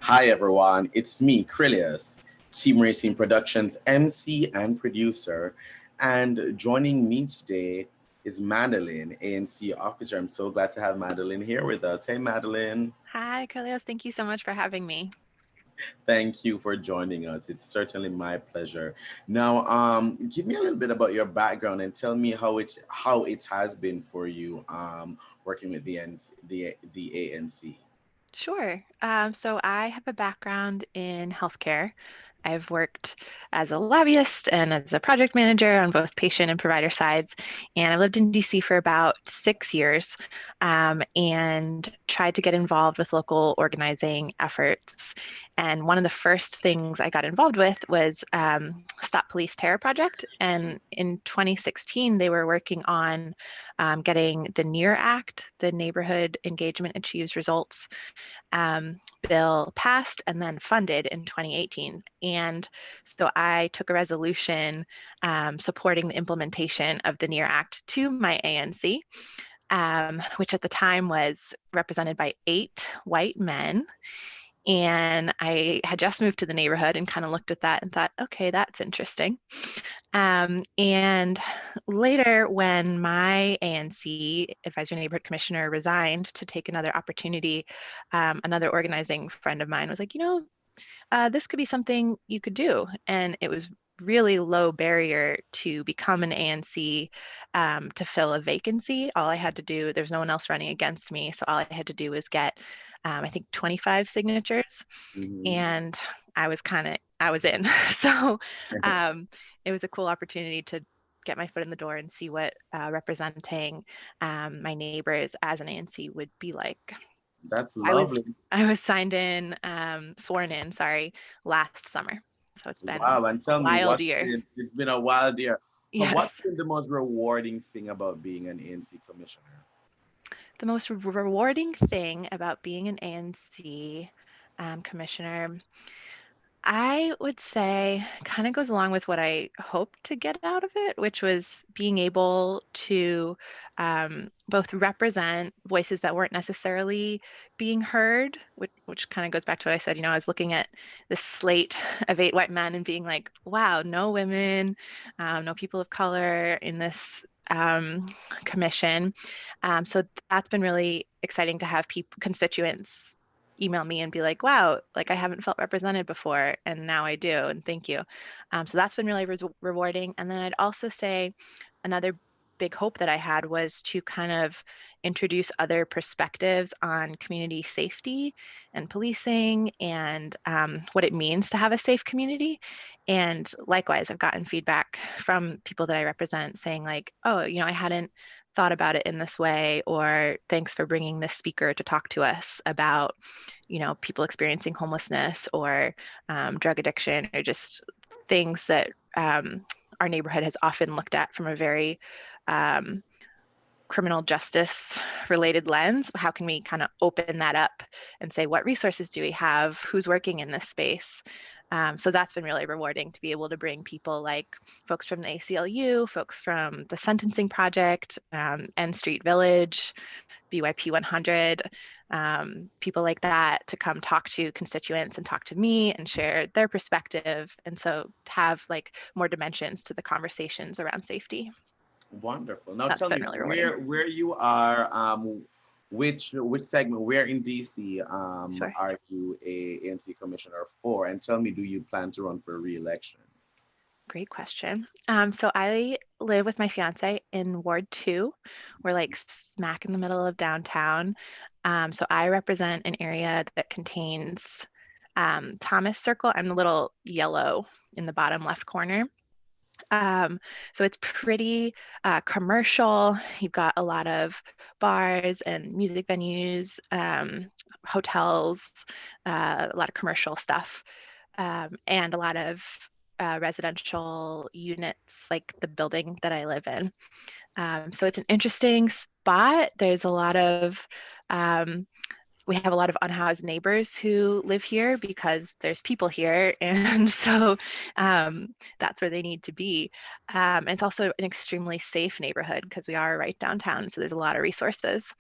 Hi everyone, it's me, Krylios, Team Racing Productions MC and producer. And joining me today is Madeleine, ANC officer. I'm so glad to have Madeleine here with us. Hey Madeleine. Hi, Krylios. Thank you so much for having me. Thank you for joining us. It's certainly my pleasure. Now, give me a little bit about your background and tell me how it has been for you working with the ANC. Sure. So I have a background in healthcare. I've worked as a lobbyist and as a project manager on both patient and provider sides. And I've lived in DC for about 6 years and tried to get involved with local organizing efforts. And one of the first things I got involved with was Stop Police Terror Project. And in 2016, they were working on getting the NEAR Act, the Neighborhood Engagement Achieves Results bill passed and then funded in 2018. And so I took a resolution supporting the implementation of the NEAR Act to my ANC, which at the time was represented by 8 white men. And I had just moved to the neighborhood and kind of looked at that and thought, okay, that's interesting. And later, when my ANC Advisory Neighborhood Commissioner resigned to take another opportunity, another organizing friend of mine was like, this could be something you could do. And it was really low barrier to become an ANC to fill a vacancy. All I had to do, there's no one else running against me. So all I had to do was get, I think, 25 signatures. Mhm. And I was in. So it was a cool opportunity to get my foot in the door and see what representing my neighbors as an ANC would be like. That's I was lovely. I was signed in, sworn in, sorry, last summer. So it's been Wow. And a tell me, wild year. it's been a wild year. So what's Yes. been the most rewarding thing about being an ANC commissioner? The most rewarding thing about being an ANC commissioner, I would say, kind of goes along with what I hoped to get out of it, which was being able to both represent voices that weren't necessarily being heard, which kind of goes back to what I said. I was looking at this slate of 8 white men and being like, wow, no women, no people of color in this commission. So that's been really exciting to have people, constituents email me and be like, wow, like I haven't felt represented before, and now I do, and thank you. So that's been really rewarding. And then I'd also say another big hope that I had was to kind of introduce other perspectives on community safety and policing and what it means to have a safe community. And likewise, I've gotten feedback from people that I represent saying like, oh, I hadn't thought about it in this way, or thanks for bringing this speaker to talk to us about people experiencing homelessness or drug addiction, or just things that our neighborhood has often looked at from a very um, criminal justice related lens. How can we kind of open that up and say, what resources do we have? Who's working in this space? So that's been really rewarding to be able to bring people like folks from the ACLU, folks from the Sentencing Project, N Street Village, BYP 100, people like that to come talk to constituents and talk to me and share their perspective. And so have like more dimensions to the conversations around safety. Wonderful. Now That's tell been me really rewarding. where you are, which segment, where in DC Sure. are you a ANC commissioner for? And tell me, do you plan to run for re-election? Great question. So I live with my fiance in Ward 2. We're like smack in the middle of downtown. So I represent an area that contains Thomas Circle. I'm the little yellow in the bottom left corner. So it's pretty commercial. You've got a lot of bars and music venues, hotels, a lot of commercial stuff, and a lot of residential units, like the building that I live in. So it's an interesting spot. There's a lot of we have a lot of unhoused neighbors who live here because there's people here, and so that's where they need to be. It's also an extremely safe neighborhood because we are right downtown, so there's a lot of resources.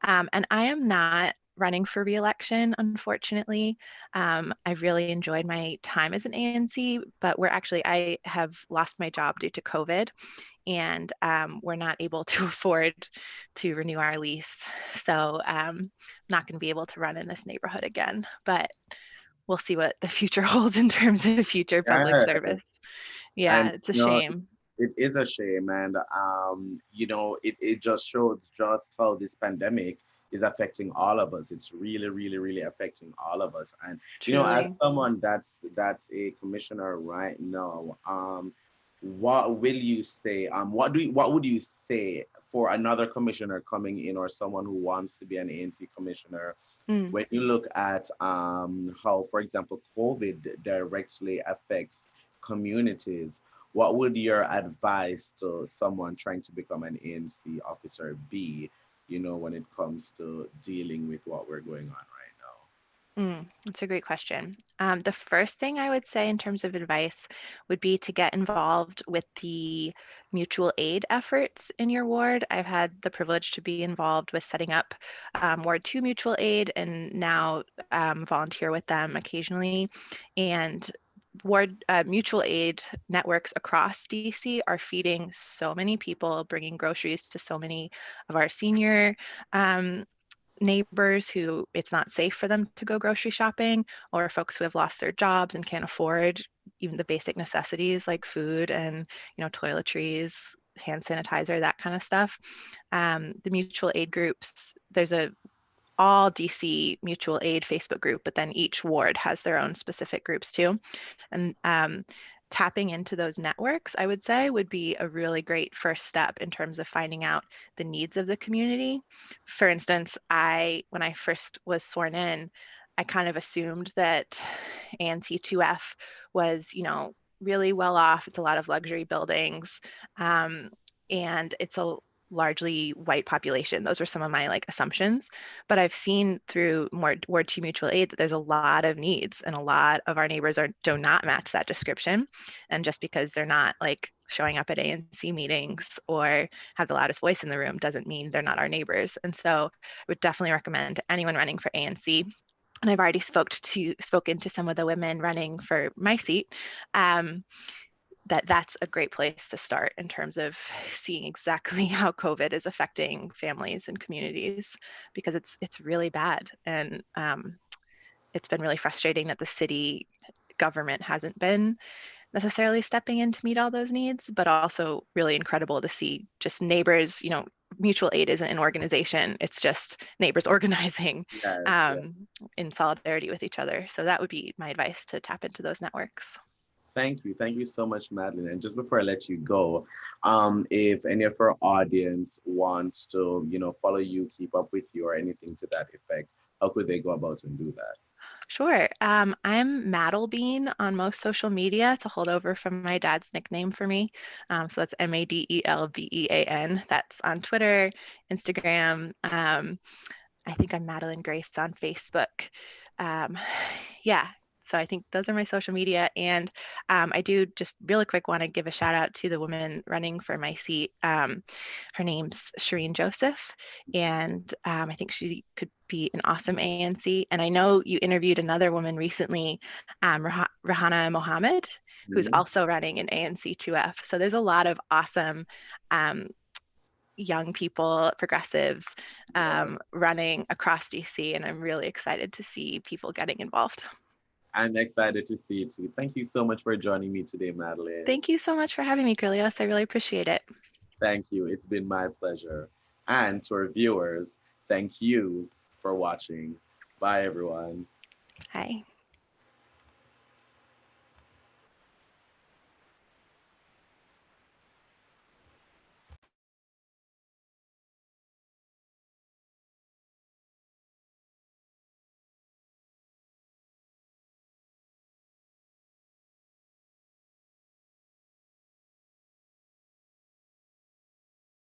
And I am not running for reelection, unfortunately. I've really enjoyed my time as an ANC, but I have lost my job due to COVID, and we're not able to afford to renew our lease. So not going to be able to run in this neighborhood again, but we'll see what the future holds in terms of future public Yeah. service. Yeah, And it's a shame. it is a shame, and it just shows just how this pandemic is affecting all of us. It's really, really, really affecting all of us. And as Truly. someone that's a commissioner right now, what will you say? What would you say for another commissioner coming in, or someone who wants to be an ANC commissioner? Mm. When you look at how, for example, COVID directly affects communities, what would your advice to someone trying to become an ANC officer be, when it comes to dealing with what we're going on right now? That's a great question. The first thing I would say in terms of advice would be to get involved with the mutual aid efforts in your ward. I've had the privilege to be involved with setting up Ward 2 mutual aid, and now volunteer with them occasionally. And ward mutual aid networks across DC are feeding so many people, bringing groceries to so many of our senior um, neighbors who it's not safe for them to go grocery shopping, or folks who have lost their jobs and can't afford even the basic necessities like food and toiletries, hand sanitizer, that kind of stuff. The mutual aid groups, there's a all DC mutual aid Facebook group, but then each ward has their own specific groups too. And tapping into those networks, I would say, would be a really great first step in terms of finding out the needs of the community. For instance, when I first was sworn in, I kind of assumed that ANC 2F was, really well off. It's a lot of luxury buildings, and it's a largely white population. Those were some of my assumptions. But I've seen through more Ward 2 Mutual Aid that there's a lot of needs, and a lot of our neighbors do not match that description. And just because they're not showing up at ANC meetings or have the loudest voice in the room doesn't mean they're not our neighbors. And so I would definitely recommend to anyone running for ANC, and I've already spoken to some of the women running for my seat, that's a great place to start in terms of seeing exactly how COVID is affecting families and communities, because it's really bad. And it's been really frustrating that the city government hasn't been necessarily stepping in to meet all those needs, but also really incredible to see just neighbors. Mutual aid isn't an organization, it's just neighbors organizing Yes, yes. in solidarity with each other. So that would be my advice, to tap into those networks. Thank you. Thank you so much, Madeline. And just before I let you go, if any of our audience wants to, follow you, keep up with you, or anything to that effect, how could they go about and do that? Sure. I'm Madeleine on most social media. It's a holdover from my dad's nickname for me. So that's Madelbean. That's on Twitter, Instagram. I think I'm Madeline Grace on Facebook. Um, yeah, so I think those are my social media. And I do just really quick want to give a shout out to the woman running for my seat. Her name's Shireen Joseph, and I think she could be an awesome ANC. And I know you interviewed another woman recently, Rahana Mohammed, who's Mhm. also running in ANC 2F. So there's a lot of awesome um, young people, progressives, Yeah. running across DC, and I'm really excited to see people getting involved. I'm excited to see it too. Thank you so much for joining me today, Madeline. Thank you so much for having me, Krylios. I really appreciate it. Thank you. It's been my pleasure. And to our viewers, thank you for watching. Bye, everyone. Hi.